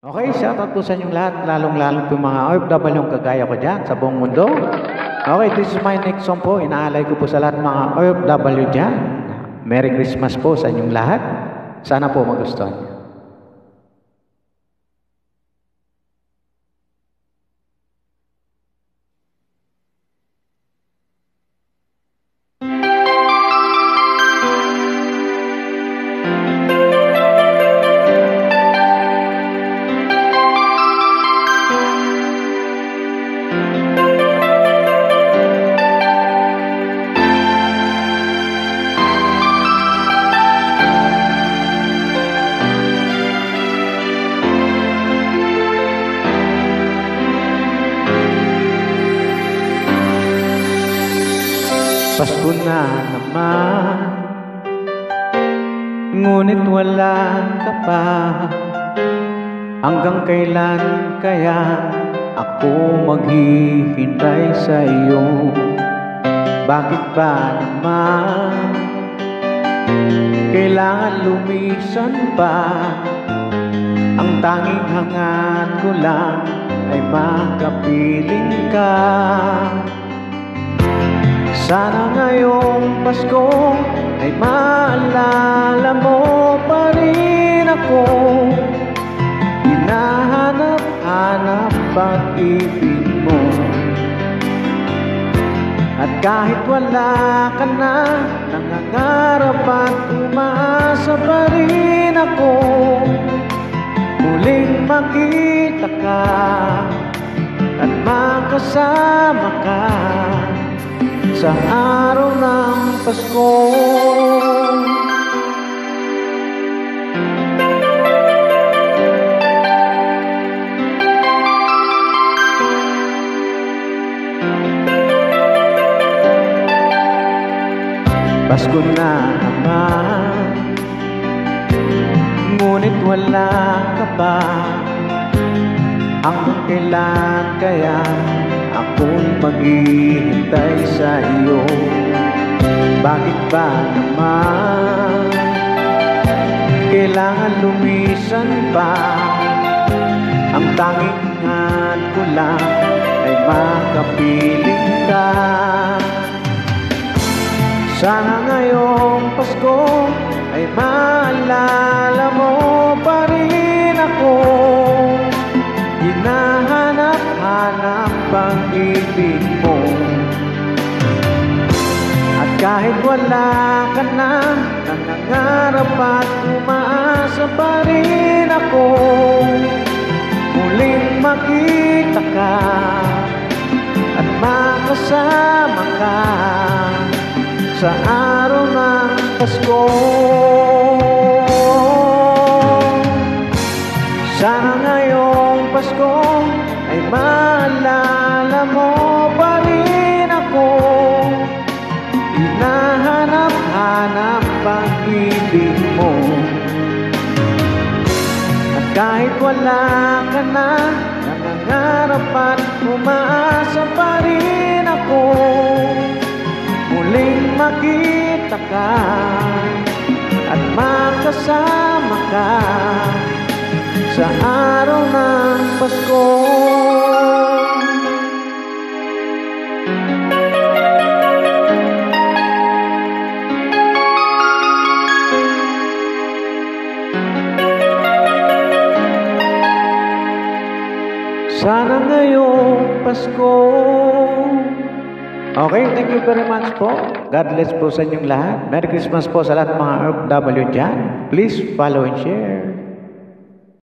Okay, shoutout po sa inyong lahat, lalong-lalo po mga OFW yung kagaya ko dyan sa buong mundo. Okay, this is my next song po. Inaalay ko po sa lahat mga OFW dyan. Merry Christmas po sa inyong lahat. Sana po magustuhan niyo. Pasko na naman, ngunit wala ka pa. Hanggang kailan kaya ako maghihintay sa iyo? Bakit ba naman kailangan lumisan pa? Ang tanging hangad ko lang ay makapiling ka. Sana ngayong Pasko ay maalala mo pa rin ako. Hinahanap-hanap pag-ibig mo. At kahit wala ka na, nangangarap at umaasa pa rin ako. Muling makita ka at makasama ka sa araw ng Pasko. Pasko na naman, ngunit wala ka pa. Hanggang kailan kaya ako'y maghihintay sa iyo? Bakit ba naman kailangan lumisan pa? Ang tanging hangad ko lang ay makapiling ka. Sana ngayong Pasko ay maalala mo pa rin ako. Hinahanap-hanap pag-ibig mo. At kahit wala ka na, nangangarap at umaasa pa rin ako. Muling makita ka at makasama ka sa araw ng Pasko. Sana ngayong Pasko ay maalala mo pa rin ako. Hinahanap-hanap pag-ibig mo. At kahit wala ka na, nangangarap at umaasa pa rin ako. Muling makita ka at makasama ka sa araw ng Pasko. Sana ngayong Pasko. Okay, thank you very much po. God bless po sa inyong lahat. Merry Christmas po sa lahat mga OFW dyan. Please follow and share.